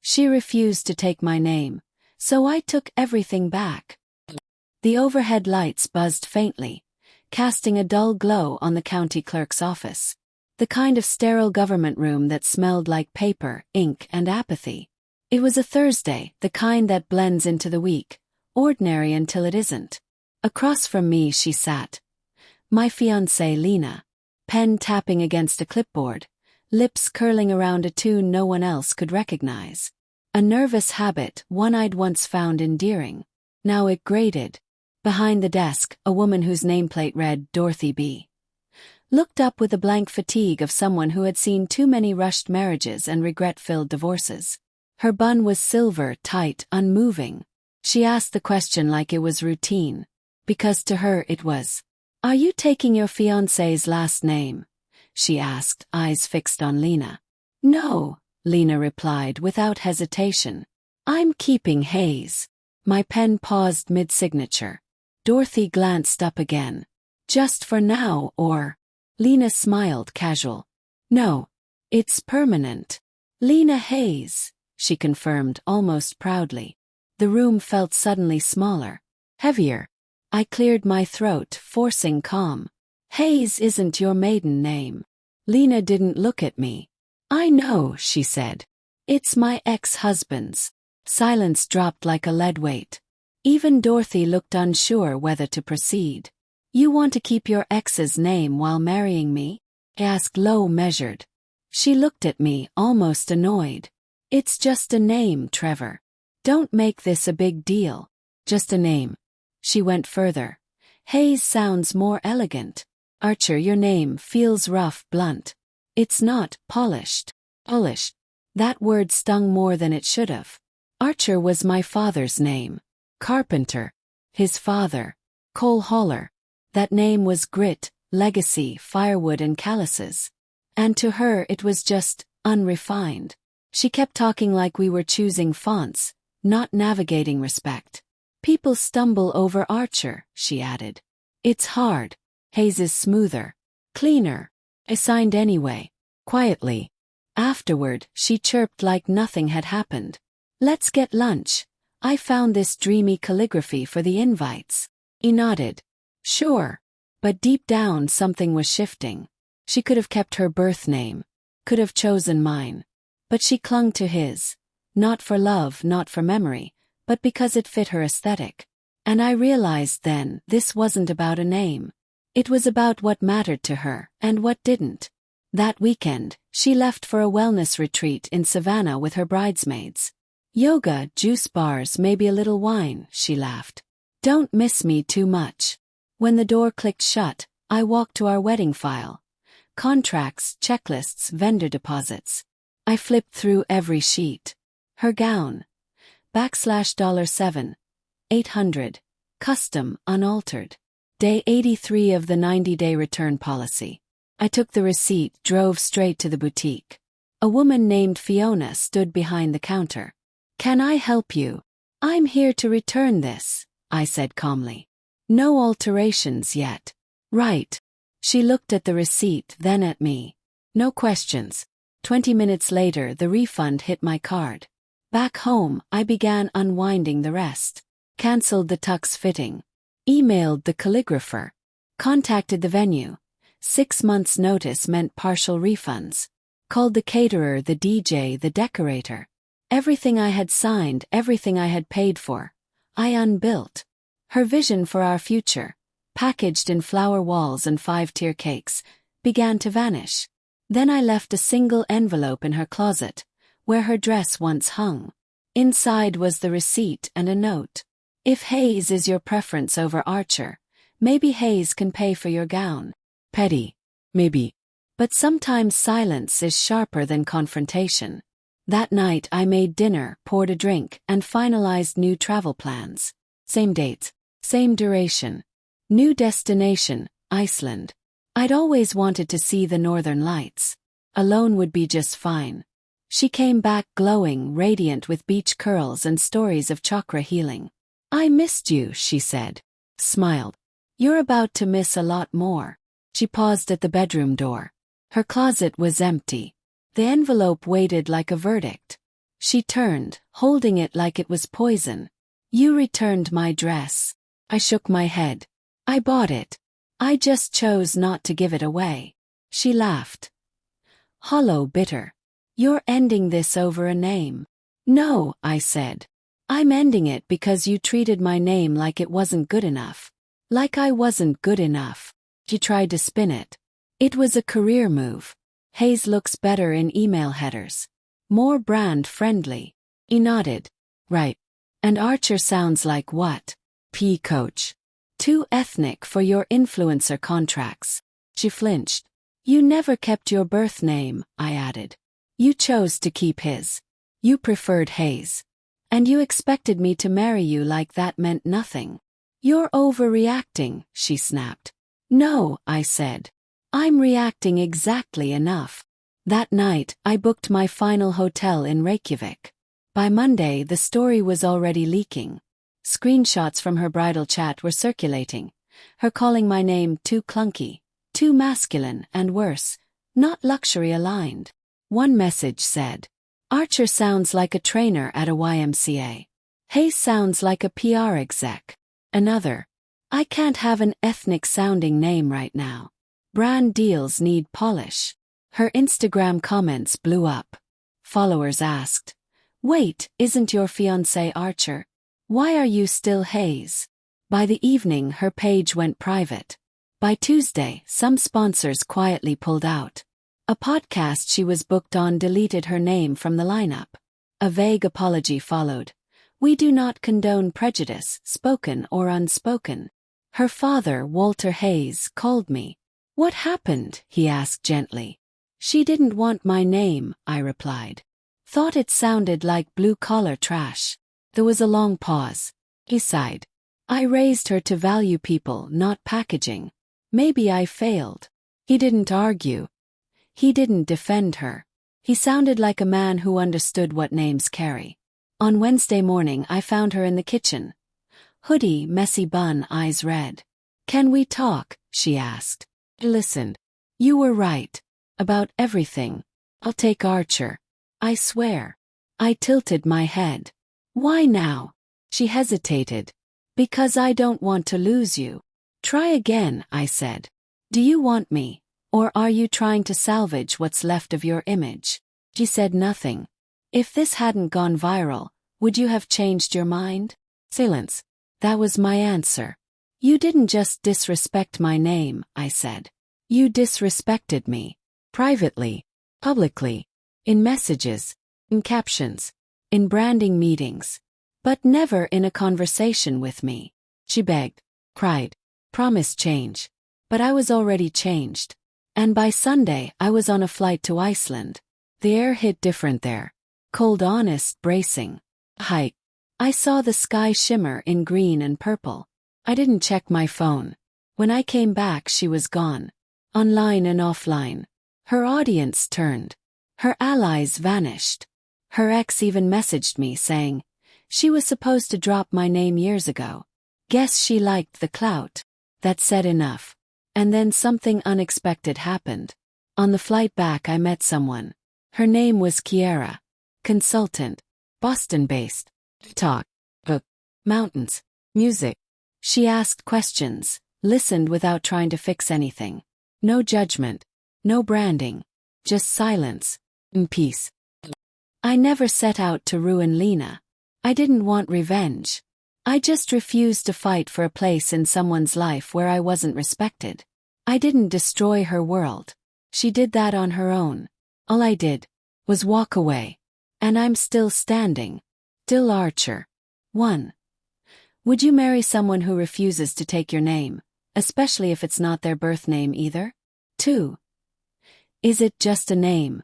She refused to take my name, so I took everything back. The overhead lights buzzed faintly, casting a dull glow on the county clerk's office. The kind of sterile government room that smelled like paper, ink, and apathy. It was a Thursday, the kind that blends into the week, ordinary until it isn't. Across from me she sat. My fiancée Lena, pen tapping against a clipboard, lips curling around a tune no one else could recognize. A nervous habit one I'd once found endearing. Now it grated. Behind the desk, a woman whose nameplate read Dorothy B. looked up with the blank fatigue of someone who had seen too many rushed marriages and regret-filled divorces. Her bun was silver, tight, unmoving. She asked the question like it was routine, because to her it was. "Are you taking your fiancé's last name?" she asked, eyes fixed on Lena. "No," Lena replied without hesitation. "I'm keeping Hayes." My pen paused mid-signature. Dorothy glanced up again. "Just for now, or?" Lena smiled casual. "No. It's permanent." "Lena Hayes," she confirmed almost proudly. The room felt suddenly smaller, heavier. I cleared my throat, forcing calm. "Hayes isn't your maiden name." Lena didn't look at me. "I know," she said. "It's my ex-husband's." Silence dropped like a lead weight. Even Dorothy looked unsure whether to proceed. "You want to keep your ex's name while marrying me?" I asked, low, measured. She looked at me, almost annoyed. "It's just a name, Trevor. Don't make this a big deal. Just a name." She went further. "Hayes sounds more elegant. Archer, your name feels rough, blunt. It's not polished." Polished. That word stung more than it should have. Archer was my father's name. Carpenter. His father. Coal hauler. That name was grit, legacy, firewood, and calluses. And to her it was just unrefined. She kept talking like we were choosing fonts, not navigating respect. "People stumble over Archer," she added. "It's hard. Hayes is smoother. Cleaner." I signed anyway, quietly. Afterward, she chirped like nothing had happened. "Let's get lunch. I found this dreamy calligraphy for the invites." He nodded. "Sure." But deep down something was shifting. She could have kept her birth name, could have chosen mine. But she clung to his. Not for love, not for memory, but because it fit her aesthetic. And I realized then, this wasn't about a name. It was about what mattered to her, and what didn't. That weekend, she left for a wellness retreat in Savannah with her bridesmaids. "Yoga, juice bars, maybe a little wine," she laughed. "Don't miss me too much." When the door clicked shut, I walked to our wedding file. Contracts, checklists, vendor deposits. I flipped through every sheet. Her gown. /$7. 800. Custom, unaltered. Day 83 of the 90-day return policy. I took the receipt, drove straight to the boutique. A woman named Fiona stood behind the counter. "Can I help you?" "I'm here to return this," I said calmly. "No alterations yet." "Right." She looked at the receipt, then at me. No questions. 20 minutes later, the refund hit my card. Back home, I began unwinding the rest. Cancelled the tux fitting. Emailed the calligrapher. Contacted the venue. 6 months' notice meant partial refunds. Called the caterer, the DJ, the decorator. Everything I had signed, everything I had paid for, I unbuilt. Her vision for our future, packaged in flower walls and 5-tier cakes, began to vanish. Then I left a single envelope in her closet, where her dress once hung. Inside was the receipt and a note. "If Hayes is your preference over Archer, maybe Hayes can pay for your gown." Petty. Maybe. But sometimes silence is sharper than confrontation. That night I made dinner, poured a drink, and finalized new travel plans. Same dates. Same duration. New destination, Iceland. I'd always wanted to see the northern lights. Alone would be just fine. She came back glowing, radiant with beach curls and stories of chakra healing. "I missed you," she said. Smiled. "You're about to miss a lot more." She paused at the bedroom door. Her closet was empty. The envelope waited like a verdict. She turned, holding it like it was poison. You returned my dress. I shook my head. I bought it. I just chose not to give it away. She laughed. Hollow, bitter. You're ending this over a name. No, I said. I'm ending it because you treated my name like it wasn't good enough. Like I wasn't good enough. She tried to spin it. It was a career move. Hayes looks better in email headers. More brand-friendly. He nodded. Right. And Archer sounds like what? P coach. Too ethnic for your influencer contracts. She flinched. You never kept your birth name, I added. You chose to keep his. You preferred Hayes. And you expected me to marry you like that meant nothing. You're overreacting, she snapped. No, I said. I'm reacting exactly enough. That night, I booked my final hotel in Reykjavik. By Monday, the story was already leaking. Screenshots from her bridal chat were circulating. Her calling my name too clunky, too masculine, and worse, not luxury aligned. One message said, Archer sounds like a trainer at a YMCA. Hayes sounds like a PR exec. Another, I can't have an ethnic-sounding name right now. Brand deals need polish. Her Instagram comments blew up. Followers asked, Wait, isn't your fiancé Archer? Why are you still Hayes? By the evening, her page went private. By Tuesday, some sponsors quietly pulled out. A podcast she was booked on deleted her name from the lineup. A vague apology followed. We do not condone prejudice, spoken or unspoken. Her father, Walter Hayes, called me. What happened? He asked gently. She didn't want my name, I replied. Thought it sounded like blue-collar trash. There was a long pause. He sighed. I raised her to value people, not packaging. Maybe I failed. He didn't argue. He didn't defend her. He sounded like a man who understood what names carry. On Wednesday morning, I found her in the kitchen. Hoodie, messy bun, eyes red. Can we talk? She asked. I listened. You were right. About everything. I'll take Archer. I swear. I tilted my head. Why now? She hesitated. Because I don't want to lose you. Try again, I said. Do you want me? Or are you trying to salvage what's left of your image? She said nothing. If this hadn't gone viral, would you have changed your mind? Silence. That was my answer. You didn't just disrespect my name, I said. You disrespected me. Privately. Publicly. In messages. In captions. In branding meetings. But never in a conversation with me. She begged. Cried. Promised change. But I was already changed. And by Sunday, I was on a flight to Iceland. The air hit different there. Cold, honest, bracing. Hike. I saw the sky shimmer in green and purple. I didn't check my phone. When I came back, she was gone. Online and offline. Her audience turned. Her allies vanished. Her ex even messaged me saying, she was supposed to drop my name years ago. Guess she liked the clout. That said enough. And then something unexpected happened. On the flight back, I met someone. Her name was Kiara. Consultant. Boston-based. Talk. Book. Mountains. Music. She asked questions, listened without trying to fix anything. No judgment. No branding. Just silence. And peace. I never set out to ruin Lena. I didn't want revenge. I just refused to fight for a place in someone's life where I wasn't respected. I didn't destroy her world. She did that on her own. All I did was walk away. And I'm still standing. Still Archer. 1. Would you marry someone who refuses to take your name, especially if it's not their birth name either? 2. Is it just a name?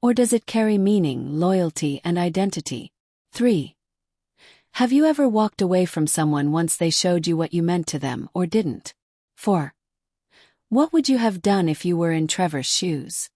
Or does it carry meaning, loyalty, and identity? 3. Have you ever walked away from someone once they showed you what you meant to them or didn't? 4. What would you have done if you were in Trevor's shoes?